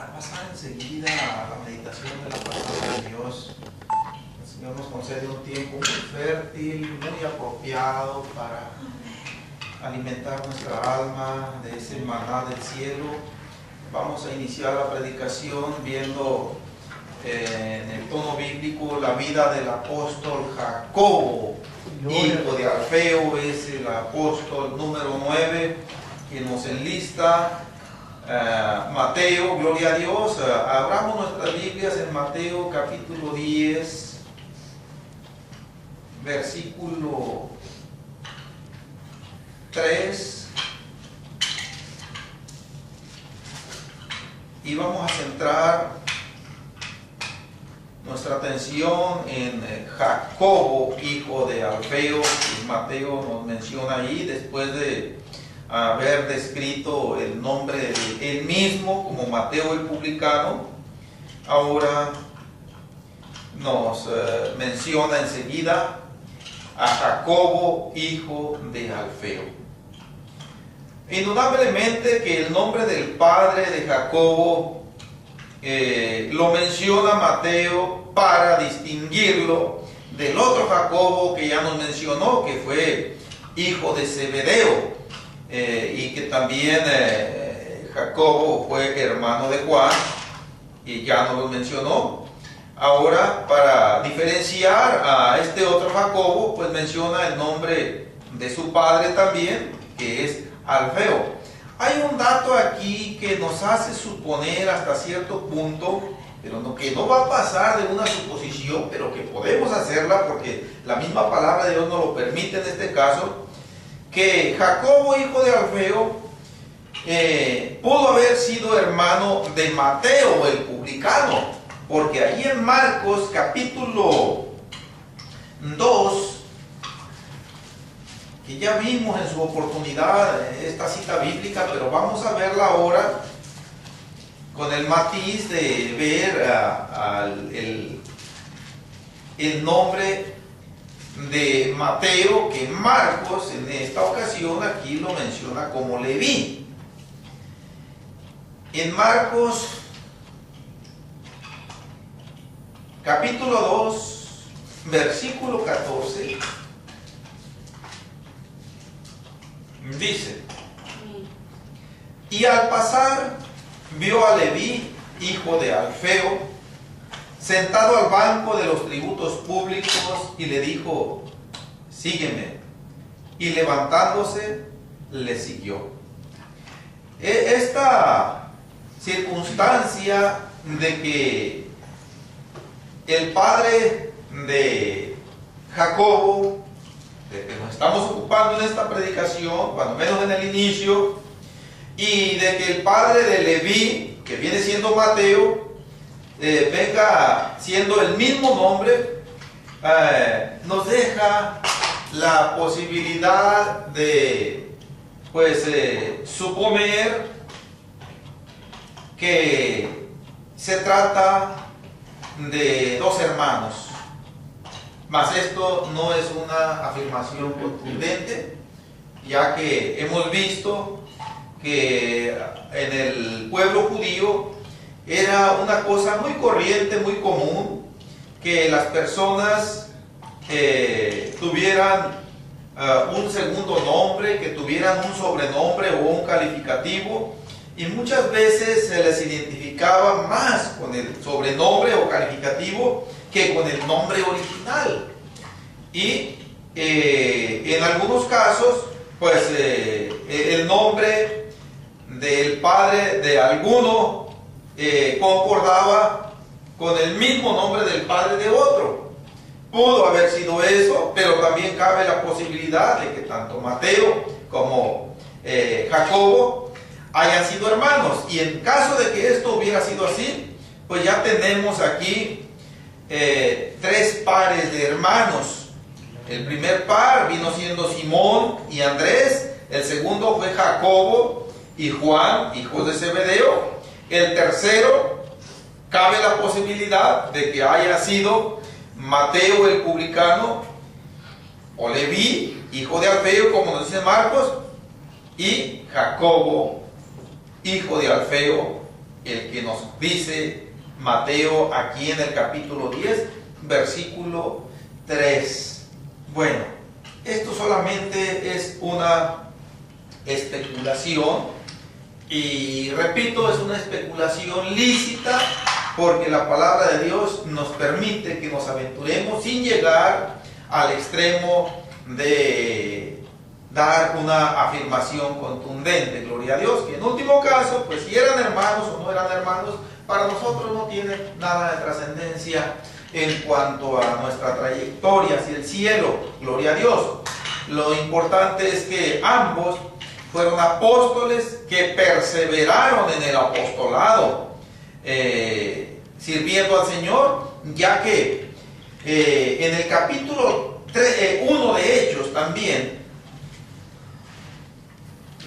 para pasar enseguida a la meditación de la palabra de Dios. El Señor nos concede un tiempo muy fértil, muy apropiado para alimentar nuestra alma de ese maná del cielo. Vamos a iniciar la predicación viendo en el tono bíblico la vida del apóstol Jacobo, hijo de Alfeo. Es el apóstol número 9 que nos enlista. Mateo, gloria a Dios. Abramos nuestras Biblias en Mateo capítulo 10, versículo 3, y vamos a centrar nuestra atención en Jacobo, hijo de Alfeo, que Mateo nos menciona ahí, después de haber descrito el nombre de él mismo como Mateo el publicano. Ahora nos menciona enseguida a Jacobo, hijo de Alfeo. Indudablemente que el nombre del padre de Jacobo lo menciona Mateo para distinguirlo del otro Jacobo que ya nos mencionó, que fue hijo de Zebedeo, y que también Jacobo fue hermano de Juan, y ya nos lo mencionó. Ahora, para diferenciar a este otro Jacobo, pues menciona el nombre de su padre también, que es Alfeo. Hay un dato aquí que nos hace suponer hasta cierto punto, pero que no va a pasar de una suposición, pero que podemos hacerla porque la misma palabra de Dios nos lo permite en este caso, que Jacobo, hijo de Alfeo, pudo haber sido hermano de Mateo el publicano, porque ahí en Marcos capítulo 2, que ya vimos en su oportunidad esta cita bíblica, pero vamos a verla ahora con el matiz de ver el nombre de Mateo, que Marcos en esta ocasión aquí lo menciona como Leví. En Marcos capítulo 2, versículo 14, dice: y al pasar vio a Leví, hijo de Alfeo, sentado al banco de los tributos públicos, y le dijo: sígueme. Y levantándose, le siguió. Esta circunstancia de que el padre de Jacobo, de que nos estamos ocupando en esta predicación, cuando menos en el inicio, y de que el padre de Leví, que viene siendo Mateo, venga siendo el mismo nombre, nos deja la posibilidad de suponer que se trata de dos hermanos. Mas esto no es una afirmación contundente, ya que hemos visto que en el pueblo judío era una cosa muy corriente, muy común, que las personas tuvieran un segundo nombre, que tuvieran un sobrenombre o un calificativo, y muchas veces se les identificaba más con el sobrenombre o calificativo que con el nombre original. Y en algunos casos, pues el nombre del padre de alguno concordaba con el mismo nombre del padre de otro. Pudo haber sido eso, pero también cabe la posibilidad de que tanto Mateo como Jacobo hayan sido hermanos. Y en caso de que esto hubiera sido así, pues ya tenemos aquí tres pares de hermanos. El primer par vino siendo Simón y Andrés. El segundo fue Jacobo y Juan, hijos de Zebedeo. El tercero, cabe la posibilidad de que haya sido Mateo el publicano, o Leví, hijo de Alfeo, como nos dice Marcos, y Jacobo, hijo de Alfeo, el que nos dice Mateo aquí en el capítulo 10, versículo 3. Bueno, esto solamente es una especulación, y repito, es una especulación lícita, porque la palabra de Dios nos permite que nos aventuremos sin llegar al extremo de dar una afirmación contundente. Gloria a Dios, que en último caso, pues si eran hermanos o no eran hermanos, para nosotros no tiene nada de trascendencia en cuanto a nuestra trayectoria hacia el cielo. Gloria a Dios. Lo importante es que ambos fueron apóstoles que perseveraron en el apostolado, sirviendo al Señor, ya que en el capítulo 1 de Hechos también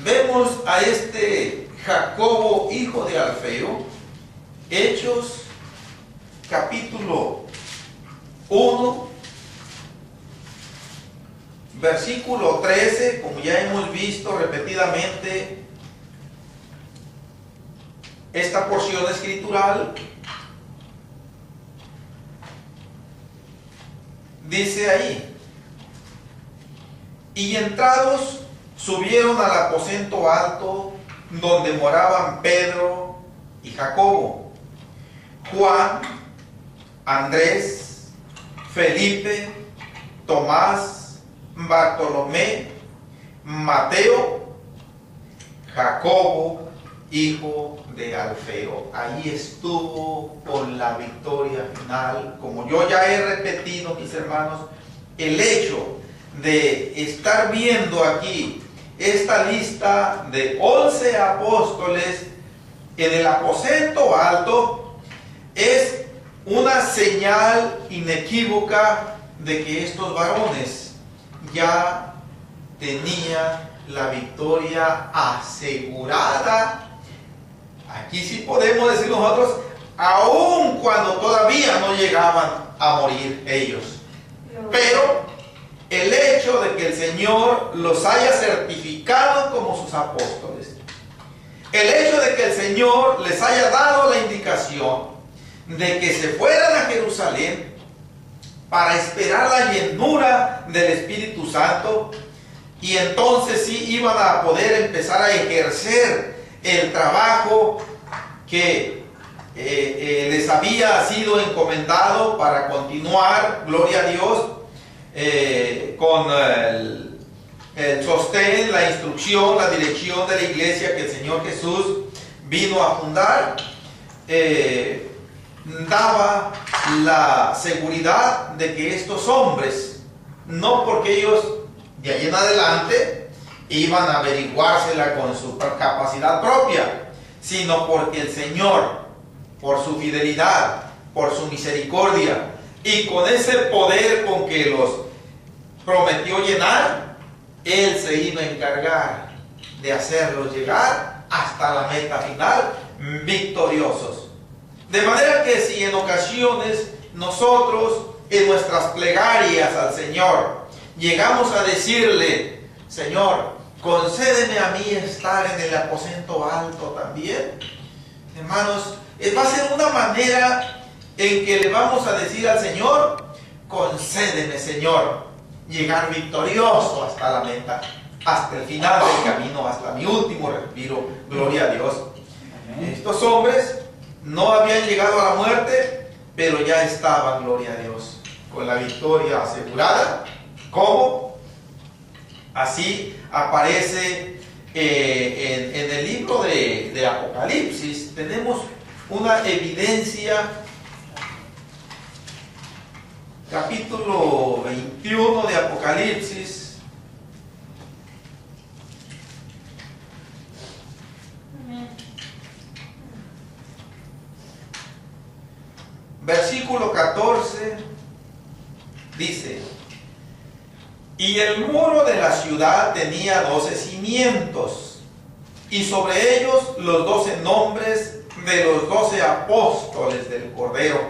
vemos a este Jacobo, hijo de Alfeo. Hechos capítulo 1, versículo 13, como ya hemos visto repetidamente esta porción escritural, dice ahí: y entrados subieron al aposento alto donde moraban Pedro y Jacobo, Juan, Andrés, Felipe, Tomás, Bartolomé, Mateo, Jacobo, hijo de Alfeo. Ahí estuvo con la victoria final. Como yo ya he repetido, mis hermanos, el hecho de estar viendo aquí esta lista de 11 apóstoles en el aposento alto es una señal inequívoca de que estos varones ya tenían la victoria asegurada. Aquí sí podemos decir nosotros, aun cuando todavía no llegaban a morir ellos. Pero el hecho de que el Señor los haya certificado como sus apóstoles, el hecho de que el Señor les haya dado la indicación de que se fueran a Jerusalén para esperar la llenura del Espíritu Santo, y entonces sí iban a poder empezar a ejercer el trabajo que les había sido encomendado para continuar, gloria a Dios, con el sostén, la instrucción, la dirección de la iglesia que el Señor Jesús vino a fundar. Daba la seguridad de que estos hombres, no porque ellos de ahí en adelante iban a averiguársela con su capacidad propia, sino porque el Señor, por su fidelidad, por su misericordia y con ese poder con que los prometió llenar, Él se iba a encargar de hacerlos llegar hasta la meta final victoriosos. De manera que si en ocasiones nosotros en nuestras plegarias al Señor llegamos a decirle: Señor, concédeme a mí estar en el aposento alto también, hermanos, va a ser una manera en que le vamos a decir al Señor: concédeme, Señor, llegar victorioso hasta la meta, hasta el final del camino, hasta mi último respiro. Gloria a Dios. Estos hombres no habían llegado a la muerte, pero ya estaban, gloria a Dios, con la victoria asegurada. ¿Cómo? Así aparece en el libro de Apocalipsis. Tenemos una evidencia, capítulo 21 de Apocalipsis. Versículo 14 dice: y el muro de la ciudad tenía 12 cimientos, y sobre ellos los 12 nombres de los 12 apóstoles del Cordero.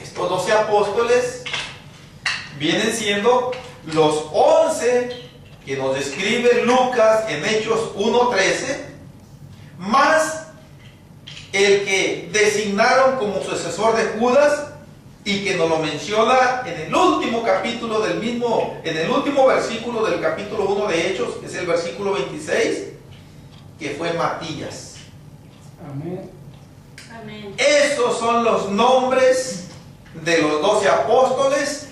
Estos 12 apóstoles vienen siendo los 11 que nos describe Lucas en Hechos 1:13, más el que designaron como sucesor de Judas y que nos lo menciona en el último capítulo del mismo, en el último versículo del capítulo 1 de Hechos, que es el versículo 26, que fue Matías. Amén. Amén. Esos son los nombres de los 12 apóstoles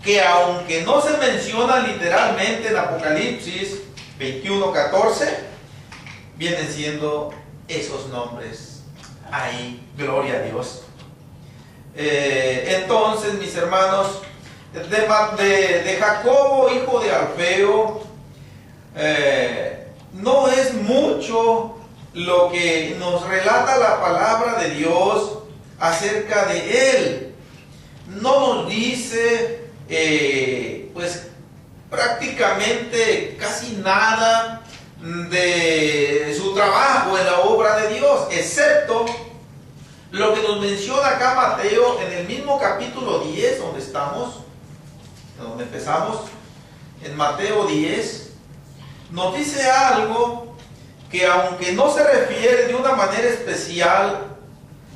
que, aunque no se mencionan literalmente en Apocalipsis 21:14, vienen siendo esos nombres ahí. Gloria a Dios. Entonces, mis hermanos, de Jacobo, hijo de Alfeo, no es mucho lo que nos relata la palabra de Dios acerca de él. No nos dice, pues, prácticamente casi nada de su trabajo en la obra de Dios, excepto lo que nos menciona acá Mateo en el mismo capítulo 10, donde estamos, donde empezamos, en Mateo 10, nos dice algo que, aunque no se refiere de una manera especial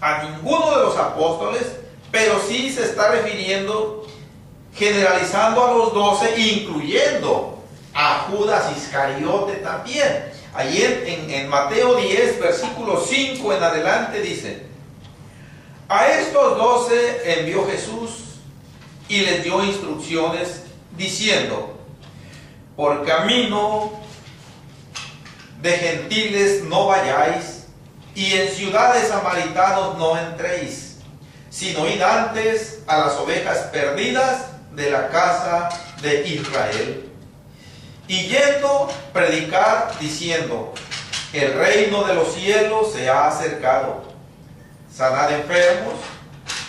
a ninguno de los apóstoles, pero sí se está refiriendo, generalizando a los 12, incluyendo a Judas Iscariote también. Allí en Mateo 10, versículo 5 en adelante dice: a estos 12 envió Jesús y les dio instrucciones diciendo: por camino de gentiles no vayáis, y en ciudades samaritanos no entréis, sino id antes a las ovejas perdidas de la casa de Israel. Y yendo, predicar diciendo: el reino de los cielos se ha acercado. Sanad enfermos,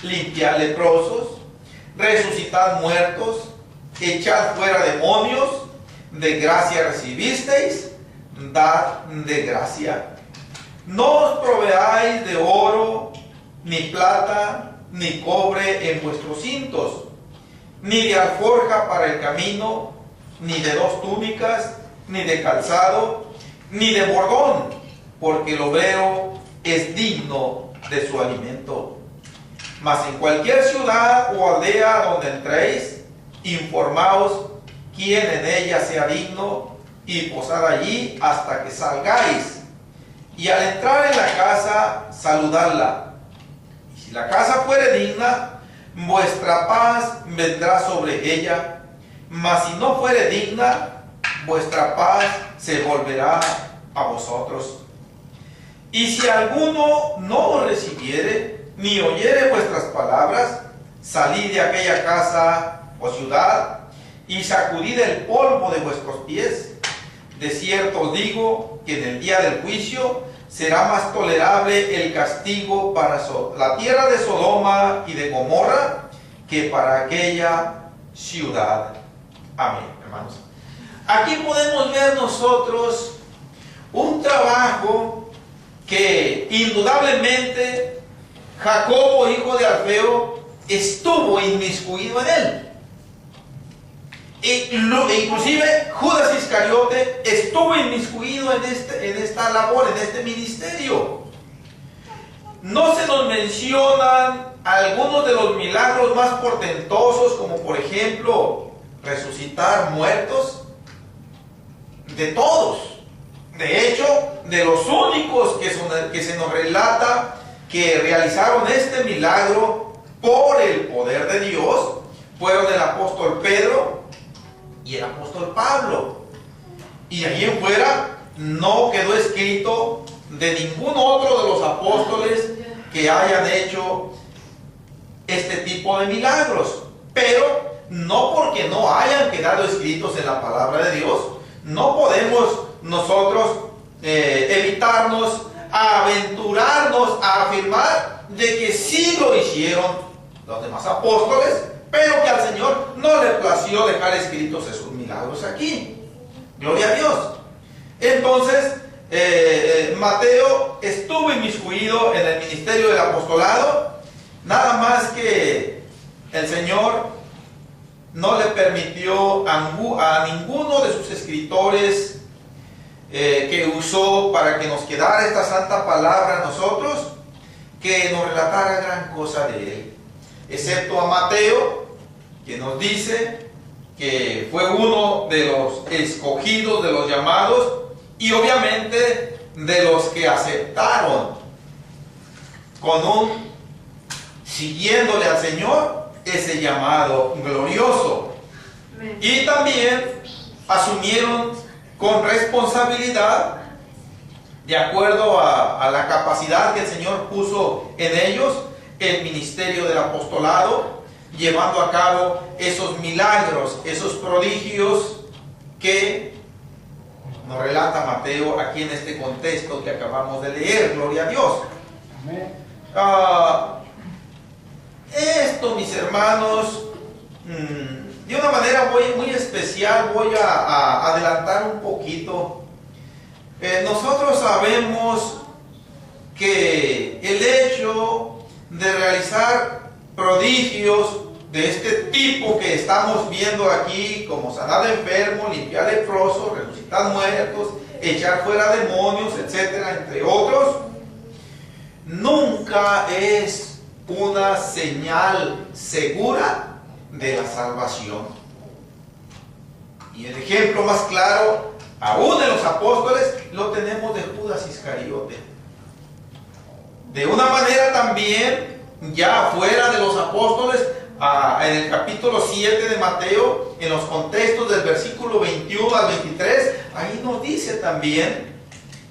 limpiad leprosos, resucitad muertos, echad fuera demonios, de gracia recibisteis, dad de gracia. No os proveáis de oro, ni plata, ni cobre en vuestros cintos, ni de alforja para el camino, ni de 2 túnicas, ni de calzado, ni de bordón, porque el obrero es digno de su alimento. Mas en cualquier ciudad o aldea donde entréis, informaos quién en ella sea digno, y posad allí hasta que salgáis. Y al entrar en la casa, saludadla. Y si la casa fuere digna, vuestra paz vendrá sobre ella. Mas si no fuere digna, vuestra paz se volverá a vosotros. Y si alguno no os recibiere, ni oyere vuestras palabras, salid de aquella casa o ciudad, y sacudid el polvo de vuestros pies. De cierto os digo que en el día del juicio será más tolerable el castigo para la tierra de Sodoma y de Gomorra que para aquella ciudad. Amén, hermanos. Aquí podemos ver nosotros un trabajo que indudablemente Jacobo, hijo de Alfeo, estuvo inmiscuido en él. Inclusive Judas Iscariote estuvo inmiscuido en esta labor, en este ministerio. No se nos mencionan algunos de los milagros más portentosos, como por ejemplo resucitar muertos, de todos. De hecho, de los únicos que se nos relata que realizaron este milagro por el poder de Dios fueron el apóstol Pedro y el apóstol Pablo. Y ahí en fuera no quedó escrito de ningún otro de los apóstoles que hayan hecho este tipo de milagros. Pero no porque no hayan quedado escritos en la palabra de Dios, no podemos nosotros evitarnos a aventurarnos a afirmar de que sí lo hicieron los demás apóstoles, pero que al Señor no le plació dejar escritos esos milagros aquí. Gloria a Dios. Entonces, Mateo estuvo inmiscuido en el ministerio del apostolado, nada más que el Señor no le permitió a ninguno de sus escritores que usó para que nos quedara esta santa palabra a nosotros, que nos relatara gran cosa de él, excepto a Mateo, que nos dice que fue uno de los escogidos, de los llamados, y obviamente de los que aceptaron siguiéndole al Señor, ese llamado glorioso. Y también asumieron con responsabilidad, de acuerdo a la capacidad que el Señor puso en ellos, el ministerio del apostolado, llevando a cabo esos milagros, esos prodigios que nos relata Mateo aquí en este contexto que acabamos de leer. Gloria a Dios. Esto, mis hermanos, de una manera muy especial voy a adelantar un poquito. Nosotros sabemos que el hecho de realizar prodigios de este tipo que estamos viendo aquí, como sanar enfermos, limpiar leprosos, resucitar muertos, echar fuera demonios, etcétera, entre otros, nunca es una señal segura de la salvación. Y el ejemplo más claro, aún de los apóstoles, lo tenemos de Judas Iscariote. De una manera también, ya fuera de los apóstoles, en el capítulo 7 de Mateo, en los contextos del versículo 21 al 23, ahí nos dice también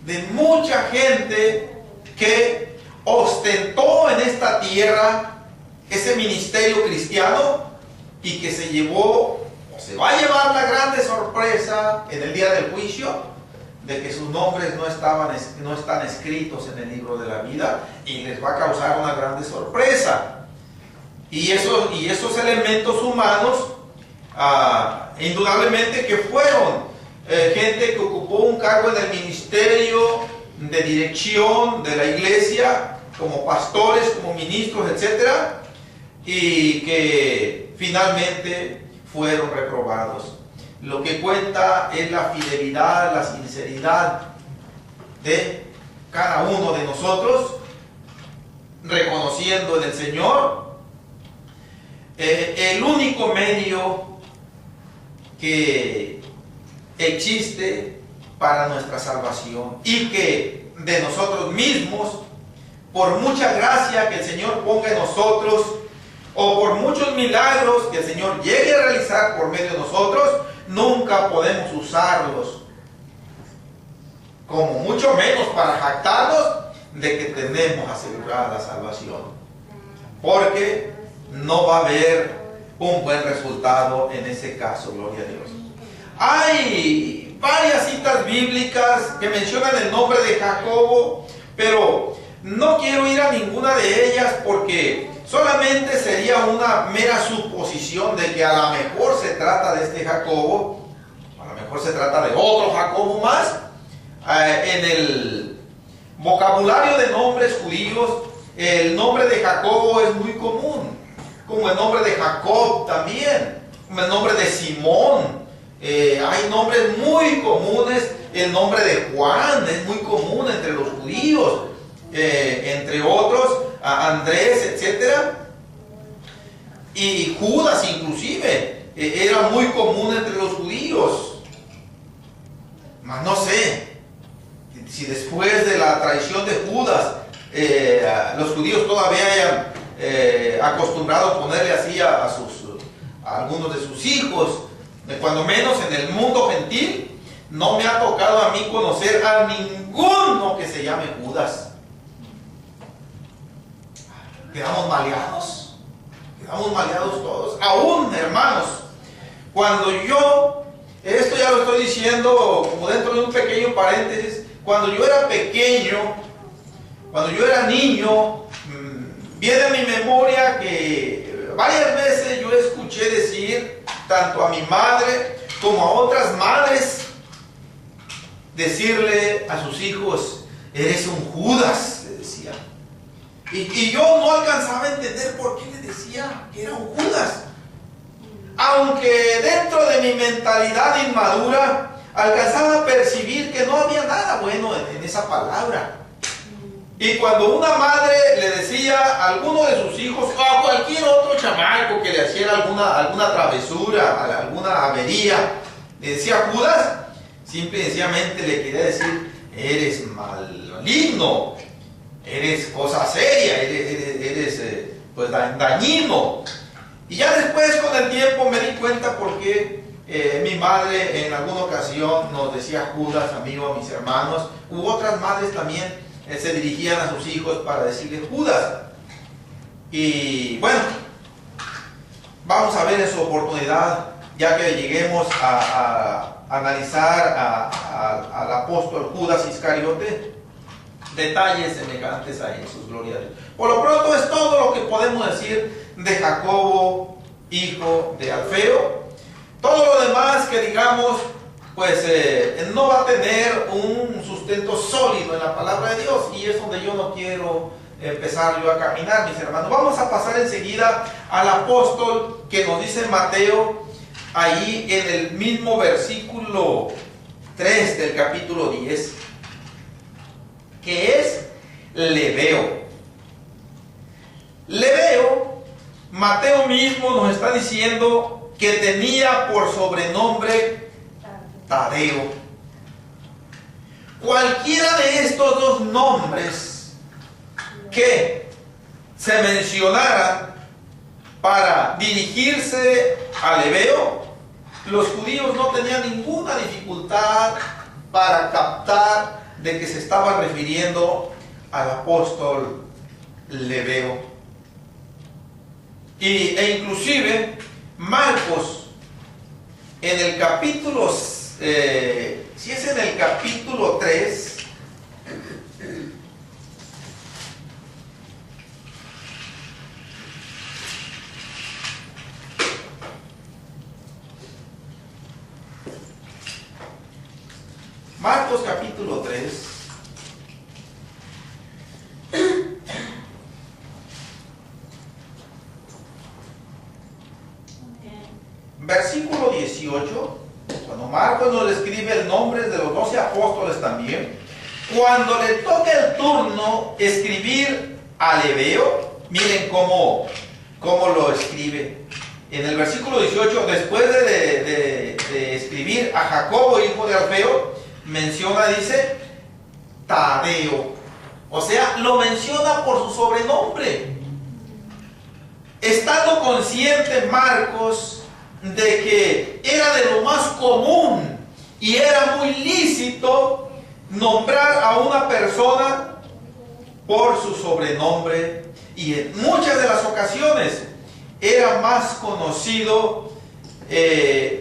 de mucha gente que ostentó en esta tierra ese ministerio cristiano y que se llevó, o se va a llevar la grande sorpresa en el día del juicio, de que sus nombres no están escritos en el libro de la vida, y les va a causar una grande sorpresa. Y esos elementos humanos, indudablemente que fueron gente que ocupó un cargo en el ministerio de dirección de la iglesia, como pastores, como ministros, etcétera, y que finalmente fueron reprobados. Lo que cuenta es la fidelidad, la sinceridad de cada uno de nosotros, reconociendo en el Señor el único medio que existe para nuestra salvación, y que de nosotros mismos, por mucha gracia que el Señor ponga en nosotros, o por muchos milagros que el Señor llegue a realizar por medio de nosotros, nunca podemos usarlos, como mucho menos para jactarnos de que tenemos asegurada la salvación, porque no va a haber un buen resultado en ese caso. Gloria a Dios. Hay varias citas bíblicas que mencionan el nombre de Jacobo, pero no quiero ir a ninguna de ellas porque solamente sería una mera suposición de que a lo mejor se trata de este Jacobo, a lo mejor se trata de otro Jacobo más. En el vocabulario de nombres judíos, el nombre de Jacobo es muy común, como el nombre de Jacob también, como el nombre de Simón. Hay nombres muy comunes. El nombre de Juan es muy común entre los judíos, entre otros, Andrés, etc. Y Judas inclusive era muy común entre los judíos. Mas no sé si después de la traición de Judas los judíos todavía hayan acostumbrado a ponerle así a algunos de sus hijos. Cuando menos en el mundo gentil no me ha tocado a mí conocer a ninguno que se llame Judas. Quedamos maleados todos. Aún, hermanos, cuando esto ya lo estoy diciendo como dentro de un pequeño paréntesis, cuando yo era pequeño, cuando yo era niño, viene a mi memoria que varias veces yo escuché decir, tanto a mi madre como a otras madres, decirle a sus hijos: eres un Judas, le decía. Y yo no alcanzaba a entender por qué le decía que era un Judas, aunque dentro de mi mentalidad inmadura alcanzaba a percibir que no había nada bueno en esa palabra. Y cuando una madre le decía a alguno de sus hijos o a cualquier otro chamaco que le hiciera alguna travesura, alguna avería, le decía Judas, simple y sencillamente le quería decir: eres maligno, eres cosa seria, eres pues dañino. Y ya después, con el tiempo, me di cuenta por qué mi madre en alguna ocasión nos decía Judas, amigo, a mis hermanos. U otras madres también se dirigían a sus hijos para decirle Judas. Y bueno, vamos a ver en su oportunidad, ya que lleguemos a analizar al apóstol Judas Iscariote, detalles semejantes a esos, gloria a Dios. Por lo pronto es todo lo que podemos decir de Jacobo, hijo de Alfeo. Todo lo demás que digamos, pues no va a tener un sustento sólido en la palabra de Dios, y es donde yo no quiero empezar yo a caminar, mis hermanos. Vamos a pasar enseguida al apóstol que nos dice Mateo, ahí en el mismo versículo 3 del capítulo 10, que es Lebeo. Lebeo, Mateo mismo nos está diciendo que tenía por sobrenombre Tadeo. Cualquiera de estos dos nombres que se mencionaran para dirigirse a Lebeo, los judíos no tenían ninguna dificultad para captar de que se estaba refiriendo al apóstol Lebeo. E inclusive Marcos, en el capítulo, si es en el capítulo 3, Marcos capítulo 3, versículo 18, cuando Marcos nos describe el nombre de los 12 apóstoles también, cuando le toca el turno escribir a Lebeo, miren cómo lo escribe. En el versículo 18, después de escribir a Jacobo, hijo de Alfeo, menciona, dice, Tadeo. O sea, lo menciona por su sobrenombre. Estando consciente Marcos de que era de lo más común y era muy lícito nombrar a una persona por su sobrenombre, y en muchas de las ocasiones era más conocido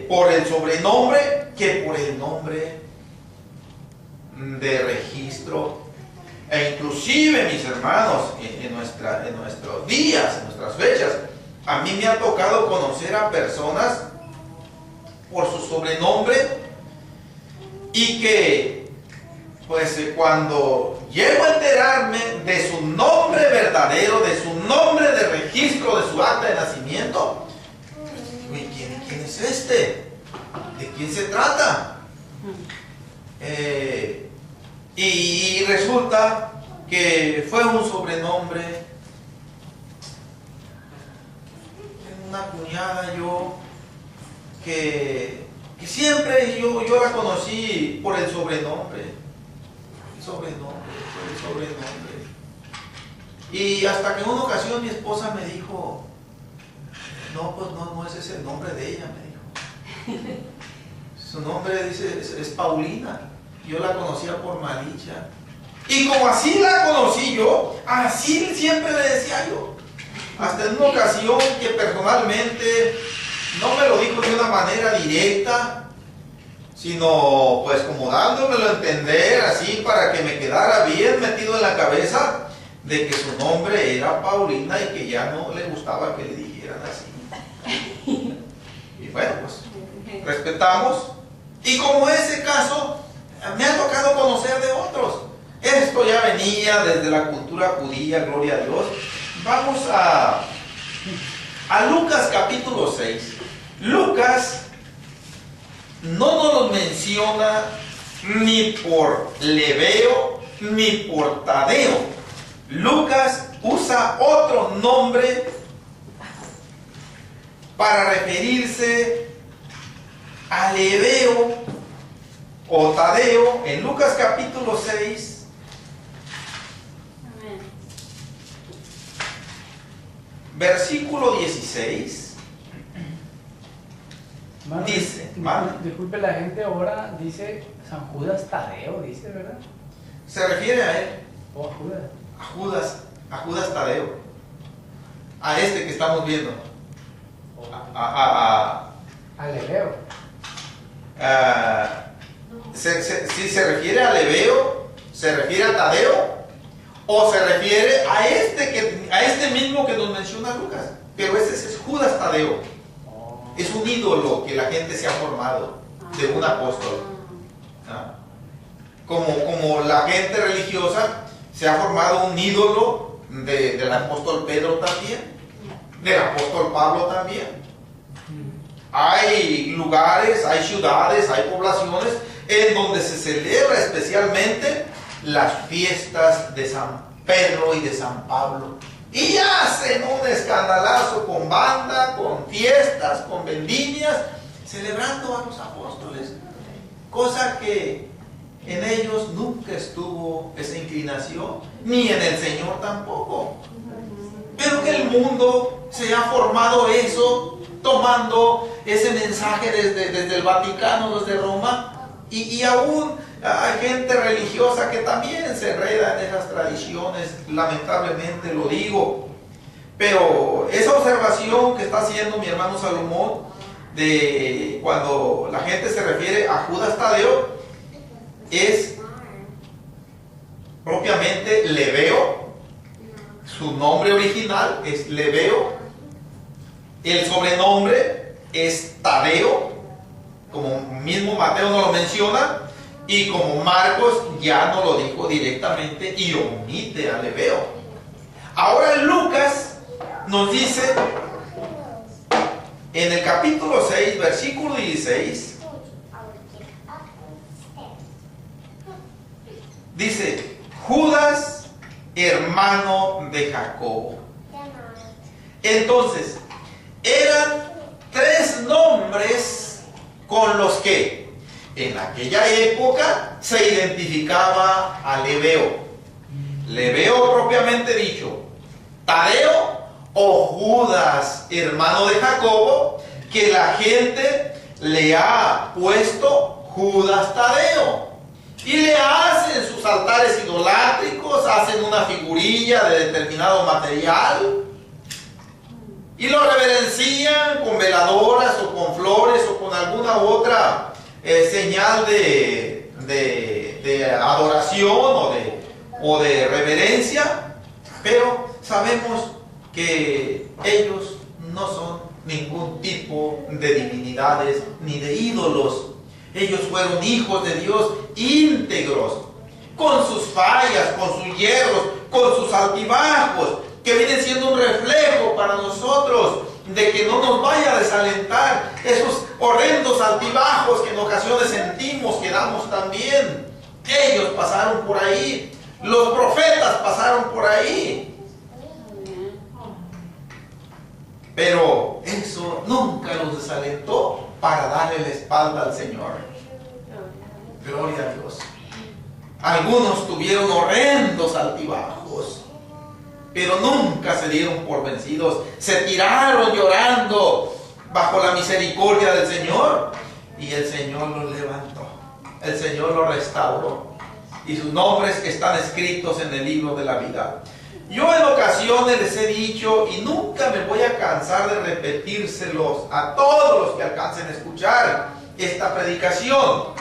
por el sobrenombre que por el nombre de registro. E inclusive, mis hermanos, en nuestros días, en nuestras fechas, a mí me ha tocado conocer a personas por su sobrenombre, y que pues cuando llego a enterarme de su nombre verdadero, de su nombre de registro, de su acta de nacimiento, pues, ¿quién es este? ¿De quién se trata? Y resulta que fue un sobrenombre. Tengo una cuñada yo que siempre yo la conocí por el sobrenombre. El sobrenombre. Y hasta que en una ocasión mi esposa me dijo: no, pues no ese es el nombre de ella, me dijo. Su nombre, dice, es Paulina. Yo la conocía por Malicha. Y como así la conocí yo, así siempre le decía yo. Hasta en una ocasión que personalmente no me lo dijo de una manera directa, sino pues como dándomelo a entender así para que me quedara bien metido en la cabeza de que su nombre era Paulina y que ya no le gustaba que le dijeran así. Y bueno, pues respetamos. Y como ese caso, me ha tocado conocer de otros. Esto ya venía desde la cultura judía, gloria a Dios. Vamos a Lucas capítulo 6. Lucas no nos lo menciona ni por Lebeo ni por Tadeo. Lucas usa usa otro nombre para referirse al Lebeo o Tadeo en Lucas capítulo 6. Amén. Versículo 16. Hermano, Dice, disculpe, la gente ahora dice San Judas Tadeo, dice, ¿verdad? Se refiere a él, O a Judas. a Judas Tadeo, a este que estamos viendo, Al Lebeo. si se refiere a Lebeo, se refiere a Tadeo, o se refiere a este mismo que nos menciona Lucas, pero ese es Judas Tadeo. Es un ídolo que la gente se ha formado de un apóstol. ¿No? Como la gente religiosa se ha formado un ídolo del apóstol Pedro también, del apóstol Pablo también. Hay lugares, hay ciudades, hay poblaciones en donde se celebra especialmente las fiestas de San Pedro y de San Pablo. Y hacen un escandalazo con banda, con fiestas, con vendimias, celebrando a los apóstoles. Cosa que en ellos nunca estuvo esa inclinación, ni en el Señor tampoco. Pero que el mundo se ha formado eso, tomando ese mensaje desde el Vaticano, desde Roma, y aún hay gente religiosa que también se enreda en esas tradiciones, lamentablemente lo digo. Pero esa observación que está haciendo mi hermano Salomón, de cuando la gente se refiere a Judas Tadeo, es propiamente Lebeo. Su nombre original es Lebeo. El sobrenombre es Tadeo, como mismo Mateo no lo menciona, y como Marcos ya no lo dijo directamente y omite a Lebeo. Ahora Lucas nos dice en el capítulo 6, versículo 16, dice: Judas, hermano de Jacobo. Entonces, eran tres nombres con los que en aquella época se identificaba a Lebeo. Lebeo propiamente dicho, Tadeo o Judas, hermano de Jacobo, que la gente le ha puesto Judas Tadeo. Y le hacen sus altares idolátricos, hacen una figurilla de determinado material y lo reverencian con veladoras o con flores o con alguna otra señal de adoración o de reverencia, pero sabemos que ellos no son ningún tipo de divinidades ni de ídolos. Ellos fueron hijos de Dios íntegros, con sus fallas, con sus hierros, con sus altibajos, que vienen siendo un reflejo para nosotros de que no nos vaya a desalentar esos horrendos altibajos que en ocasiones sentimos que damos también. Ellos pasaron por ahí, los profetas pasaron por ahí, pero eso nunca los desalentó para darle la espalda al Señor. Gloria a Dios. Algunos tuvieron horrendos altibajos, pero nunca se dieron por vencidos. Se tiraron llorando bajo la misericordia del Señor, y el Señor los levantó, el Señor los restauró, y sus nombres están escritos en el libro de la vida. Yo en ocasiones les he dicho, y nunca me voy a cansar de repetírselos a todos los que alcancen a escuchar esta predicación,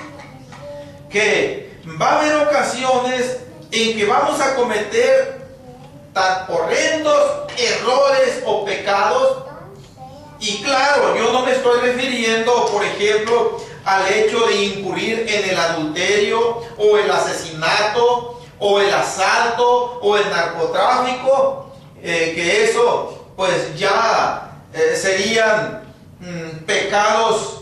que va a haber ocasiones en que vamos a cometer tan horrendos errores o pecados. Y claro, yo no me estoy refiriendo, por ejemplo, al hecho de incurrir en el adulterio o el asesinato o el asalto o el narcotráfico, que eso pues ya serían pecados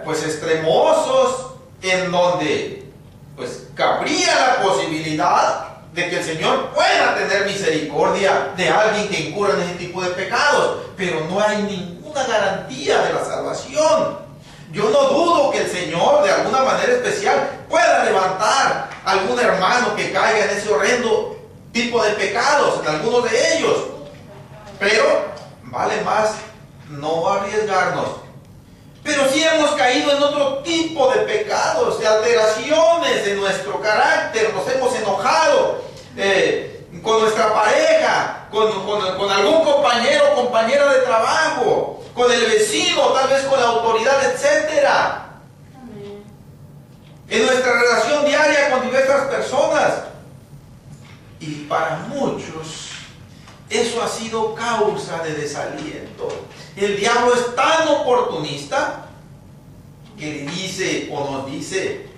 pues extremosos, en donde pues cabría la posibilidad de que el Señor pueda tener misericordia de alguien que incurra en ese tipo de pecados, pero no hay ninguna garantía de la salvación. Yo no dudo que el Señor de alguna manera especial pueda levantar a algún hermano que caiga en ese horrendo tipo de pecados, en algunos de ellos, pero vale más no arriesgarnos. Pero si hemos caído en otro tipo de pecados, de alteraciones de nuestro carácter, nos hemos enojado con nuestra pareja, con algún compañero o compañera de trabajo, con el vecino, tal vez con la autoridad, etcétera. En nuestra relación diaria con diversas personas. Y para muchos, eso ha sido causa de desaliento. El diablo es tan oportunista que le dice o nos dice,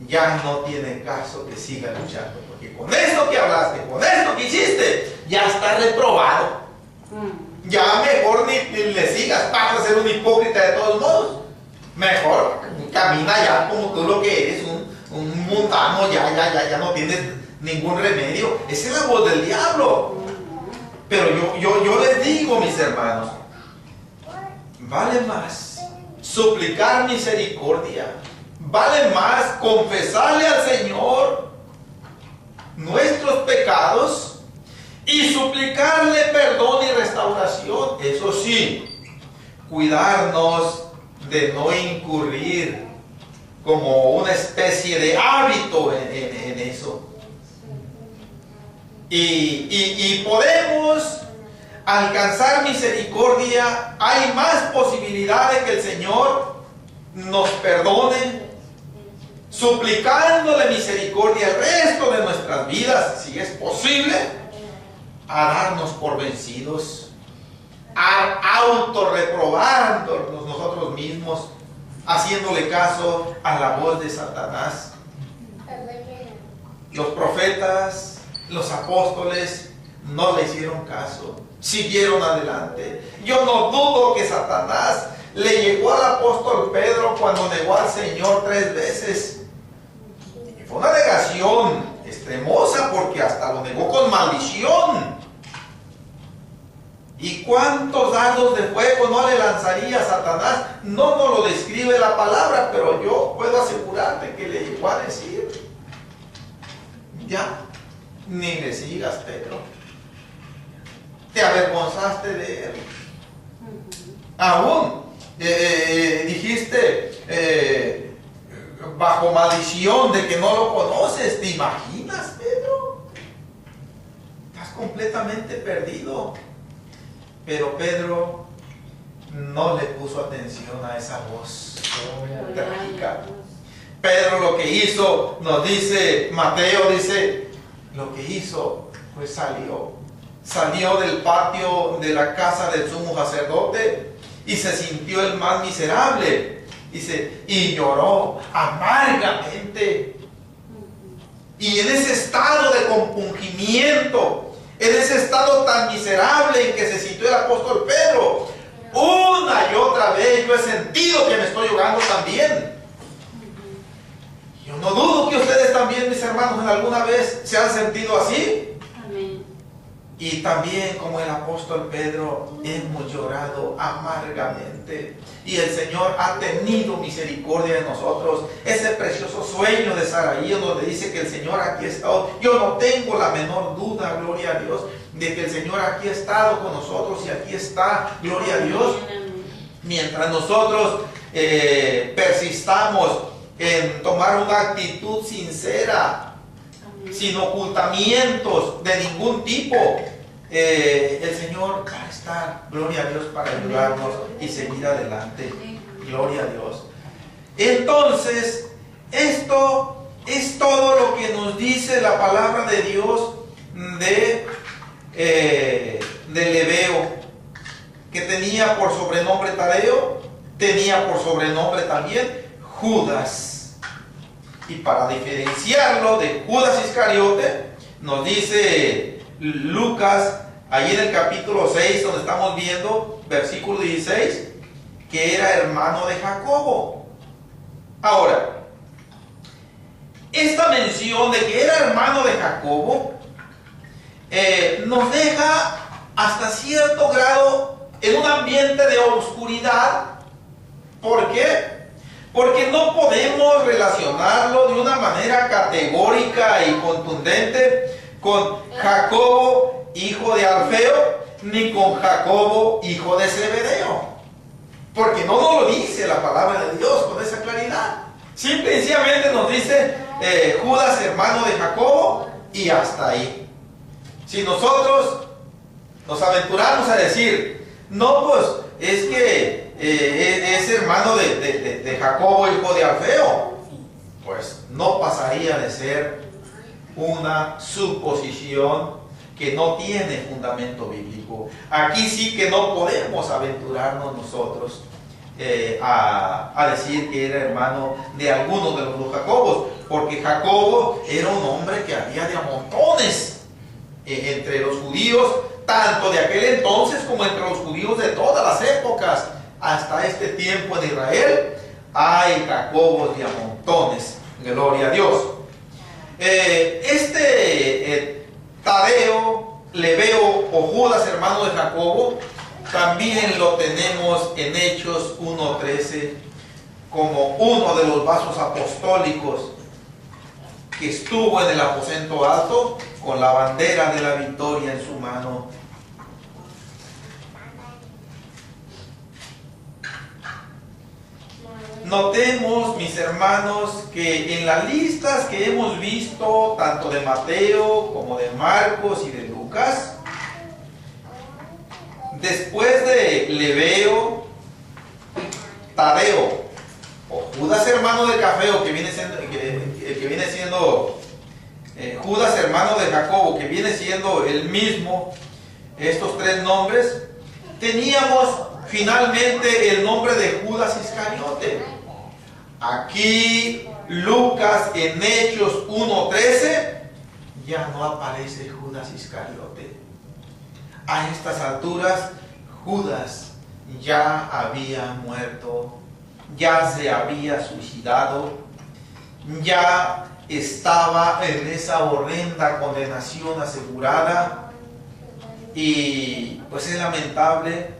ya no tiene caso que siga luchando, porque con esto que hablaste, con esto que hiciste, ya está reprobado. Ya mejor ni le sigas, vas a ser un hipócrita de todos modos. Mejor camina ya como tú lo que eres, un mundano, ya no tienes ningún remedio. Esa es la voz del diablo. Pero yo les digo, mis hermanos, vale más suplicar misericordia, vale más confesarle al Señor nuestros pecados y suplicarle perdón y restauración. Eso sí, cuidarnos de no incurrir como una especie de hábito en eso. Y podemos alcanzar misericordia. Hay más posibilidad de que el Señor nos perdone, suplicándole misericordia el resto de nuestras vidas, si es posible, a darnos por vencidos, a autorreprobándonos nosotros mismos, haciéndole caso a la voz de Satanás. Los profetas, los apóstoles no le hicieron caso, siguieron adelante. Yo no dudo que Satanás le llegó al apóstol Pedro cuando negó al Señor 3 veces. Fue una negación extremosa porque hasta lo negó con maldición. ¿Y cuántos dardos de fuego no le lanzaría a Satanás? No nos lo describe la palabra, pero yo puedo asegurarte que le llegó a decir: ya, ni le sigas, Pedro. Te avergonzaste de él. Aún dijiste bajo maldición de que no lo conoces. ¿Te imaginas, Pedro? Estás completamente perdido. Pero Pedro no le puso atención a esa voz trágica. Pedro lo que hizo, nos dice Mateo, dice, lo que hizo pues salió del patio de la casa del sumo sacerdote y se sintió el más miserable, dice, y lloró amargamente. Y en ese estado de compungimiento, en ese estado tan miserable en que se sintió el apóstol Pedro, una y otra vez yo he sentido que me estoy ahogando también. Yo no dudo que ustedes también, mis hermanos, en alguna vez se han sentido así. Amén. Y también, como el apóstol Pedro, hemos llorado amargamente. Y el Señor ha tenido misericordia de nosotros. Ese precioso sueño de Saraí, donde dice que el Señor aquí ha estado. Yo no tengo la menor duda, gloria a Dios, de que el Señor aquí ha estado con nosotros y aquí está, gloria a Dios. Mientras nosotros persistamos en tomar una actitud sincera, sin ocultamientos de ningún tipo, el Señor va a estar, gloria a Dios, para ayudarnos y seguir adelante. Gloria a Dios. Entonces, esto es todo lo que nos dice la palabra de Dios de Lebeo, que tenía por sobrenombre Tadeo, tenía por sobrenombre también Judas. Y para diferenciarlo de Judas Iscariote, nos dice Lucas, ahí en el capítulo 6, donde estamos viendo, versículo 16, que era hermano de Jacobo. Ahora, esta mención de que era hermano de Jacobo nos deja hasta cierto grado en un ambiente de oscuridad. ¿Por qué? Porque no podemos relacionarlo de una manera categórica y contundente con Jacobo, hijo de Alfeo, ni con Jacobo, hijo de Zebedeo. Porque no nos lo dice la palabra de Dios con esa claridad. Simple y sencillamente nos dice Judas, hermano de Jacobo, y hasta ahí. Si nosotros nos aventuramos a decir, no, pues es que es hermano de Jacobo, hijo de Alfeo, pues no pasaría de ser una suposición que no tiene fundamento bíblico. Aquí sí que no podemos aventurarnos nosotros a decir que era hermano de alguno de los dos Jacobos, porque Jacobo era un hombre que había de a montones entre los judíos, tanto de aquel entonces como entre los judíos de todas las épocas. Hasta este tiempo en Israel hay Jacobos de a montones. Gloria a Dios. Tadeo, Lebeo o Judas, hermano de Jacobo, también lo tenemos en Hechos 1:13 como uno de los vasos apostólicos que estuvo en el aposento alto con la bandera de la victoria en su mano. Notemos, mis hermanos, que en las listas que hemos visto, tanto de Mateo como de Marcos y de Lucas, después de Lebeo, Tadeo o Judas, hermano de Cafeo, que viene siendo Judas, hermano de Jacobo, que viene siendo el mismo, estos tres nombres, teníamos finalmente el nombre de Judas Iscariote. Aquí Lucas en Hechos 1:13 ya no aparece Judas Iscariote. A estas alturas Judas ya había muerto, ya se había suicidado, ya estaba en esa horrenda condenación asegurada, y pues es lamentable.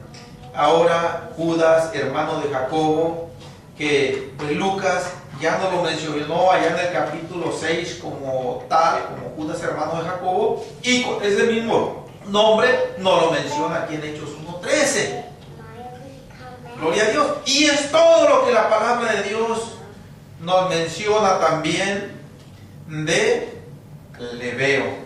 Ahora Judas, hermano de Jacobo, que pues Lucas ya no lo mencionó allá en el capítulo 6 como tal, como Judas, hermano de Jacobo, y con ese mismo nombre no lo menciona aquí en Hechos 1:13. Gloria a Dios. Y es todo lo que la palabra de Dios nos menciona también de Lebeo.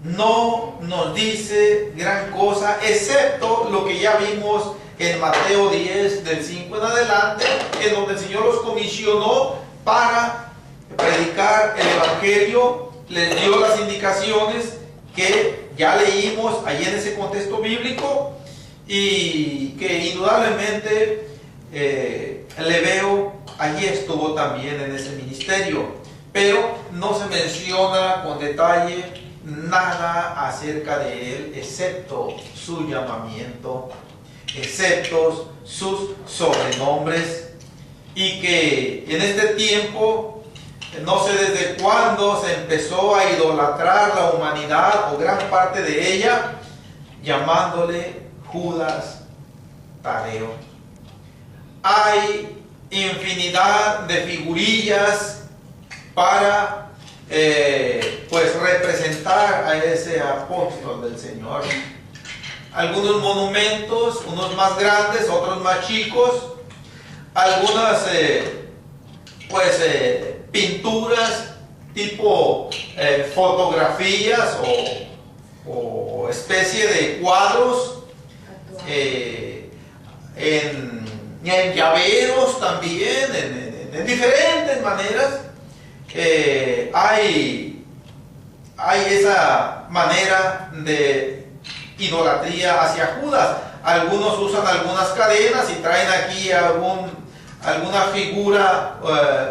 No nos dice gran cosa, excepto lo que ya vimos en Mateo 10, del 5 en adelante, en donde el Señor los comisionó para predicar el Evangelio, les dio las indicaciones que ya leímos allí en ese contexto bíblico, y que indudablemente Lebeo allí estuvo también en ese ministerio, pero no se menciona con detalle nada acerca de él, excepto su llamamiento, excepto sus sobrenombres, y que en este tiempo, no sé desde cuándo, se empezó a idolatrar la humanidad o gran parte de ella, llamándole Judas Tadeo. Hay infinidad de figurillas para pues representar a ese apóstol del Señor. Algunos monumentos, unos más grandes, otros más chicos, algunas pinturas tipo fotografías o especie de cuadros, en llaveros también, en diferentes maneras. Hay esa manera de idolatría hacia Judas. Algunos usan algunas cadenas y traen aquí alguna figura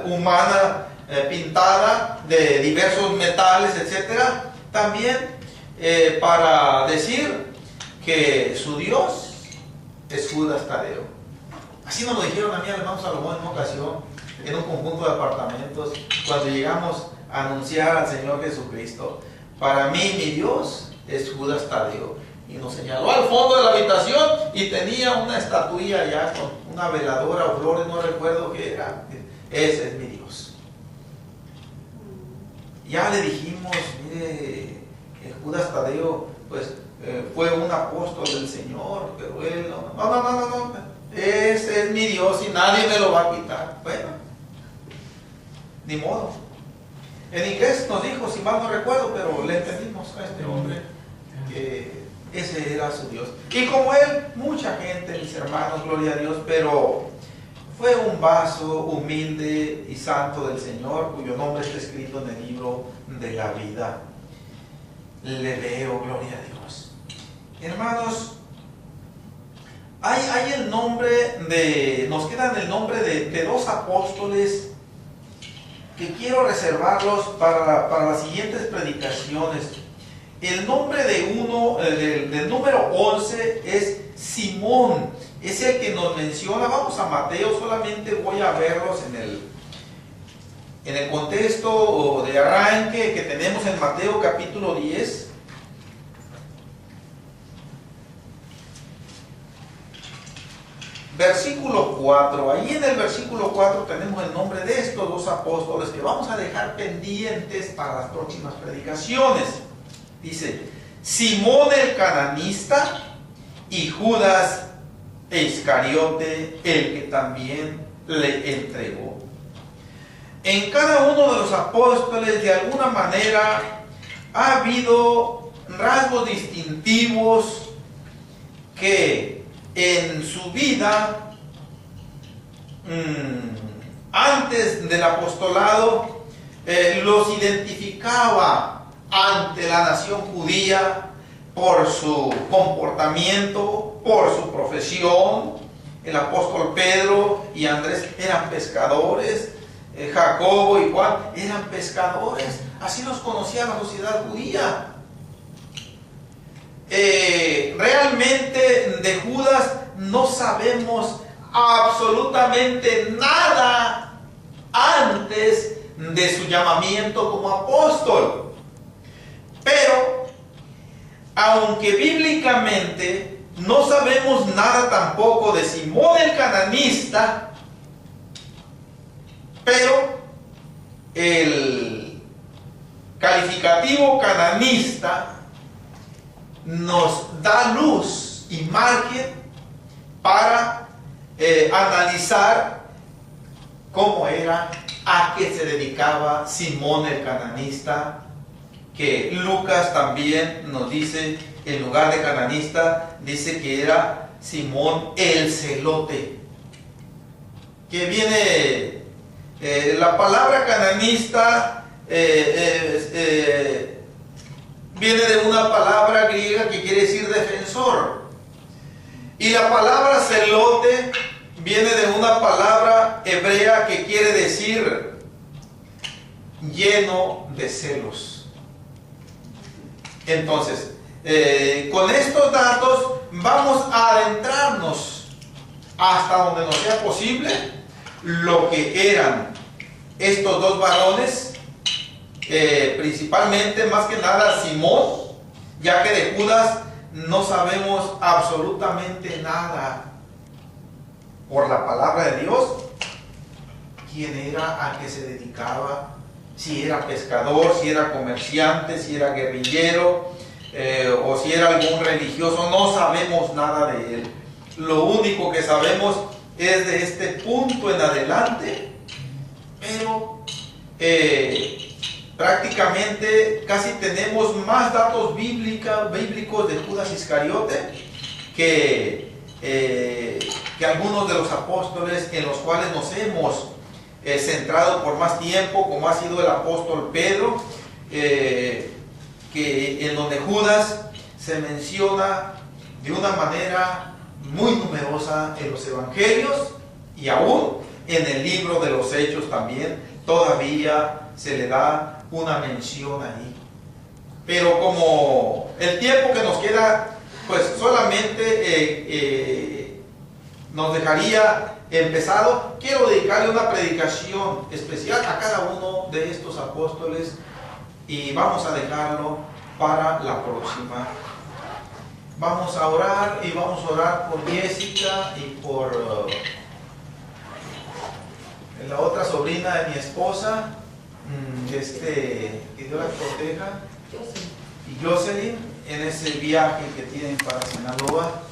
humana pintada de diversos metales, etcétera, también para decir que su Dios es Judas Tadeo. Así nos lo dijeron a mí, hermano Salomón, en una ocasión. en un conjunto de apartamentos, cuando llegamos a anunciar al Señor Jesucristo. Para mí, mi Dios es Judas Tadeo. Y nos señaló al fondo de la habitación y tenía una estatuilla allá con una veladora o flores, no recuerdo qué era. Ese es mi Dios. Ya le dijimos, mire, Judas Tadeo, pues fue un apóstol del Señor, pero él no, ese es mi Dios y nadie me lo va a quitar. Bueno, ni modo. En inglés nos dijo, si mal no recuerdo, pero le entendimos a este hombre que ese era su Dios. Y como él, mucha gente, mis hermanos, gloria a Dios, pero fue un vaso humilde y santo del Señor, cuyo nombre está escrito en el libro de la vida. Le veo, gloria a Dios. Hermanos, hay el nombre nos quedan el nombre de dos apóstoles que quiero reservarlos para las siguientes predicaciones. El nombre de uno, del número 11, es Simón. Es el que nos menciona. Vamos a Mateo, solamente voy a verlos en el contexto de arranque que tenemos en Mateo capítulo 10. Versículo 4. Ahí en el versículo 4 tenemos el nombre de estos dos apóstoles que vamos a dejar pendientes para las próximas predicaciones. Dice, Simón el cananista y Judas Iscariote, el que también le entregó. En cada uno de los apóstoles, de alguna manera, ha habido rasgos distintivos que en su vida, antes del apostolado, los identificaba ante la nación judía por su comportamiento, por su profesión. El apóstol Pedro y Andrés eran pescadores, Jacobo y Juan eran pescadores, así los conocía la sociedad judía. Realmente de Judas no sabemos absolutamente nada antes de su llamamiento como apóstol. Pero, aunque bíblicamente no sabemos nada tampoco de Simón el cananista, pero el calificativo cananista nos da luz y margen para analizar cómo era, a qué se dedicaba Simón el cananista, que Lucas también nos dice, en lugar de cananista, dice que era Simón el celote. Que viene, la palabra cananista viene de una palabra griega que quiere decir defensor. Y la palabra celote viene de una palabra hebrea que quiere decir lleno de celos. Entonces, con estos datos vamos a adentrarnos hasta donde nos sea posible lo que eran estos dos varones, principalmente, más que nada, Simón, ya que de Judas no sabemos absolutamente nada por la palabra de Dios, quién era, a qué se dedicaba, si era pescador, si era comerciante, si era guerrillero, o si era algún religioso. No sabemos nada de él. Lo único que sabemos es de este punto en adelante, pero prácticamente casi tenemos más datos bíblicos de Judas Iscariote que algunos de los apóstoles en los cuales nos hemos centrado por más tiempo, como ha sido el apóstol Pedro, que en donde Judas se menciona de una manera muy numerosa en los evangelios, y aún en el libro de los Hechos también todavía se le da una mención ahí. Pero como el tiempo que nos queda, pues solamente nos dejaría empezado, quiero dedicarle una predicación especial a cada uno de estos apóstoles y vamos a dejarlo para la próxima. Vamos a orar y vamos a orar por Jessica y por la otra sobrina de mi esposa, que Dios la proteja, y Jocelyn en ese viaje que tienen para Sinaloa.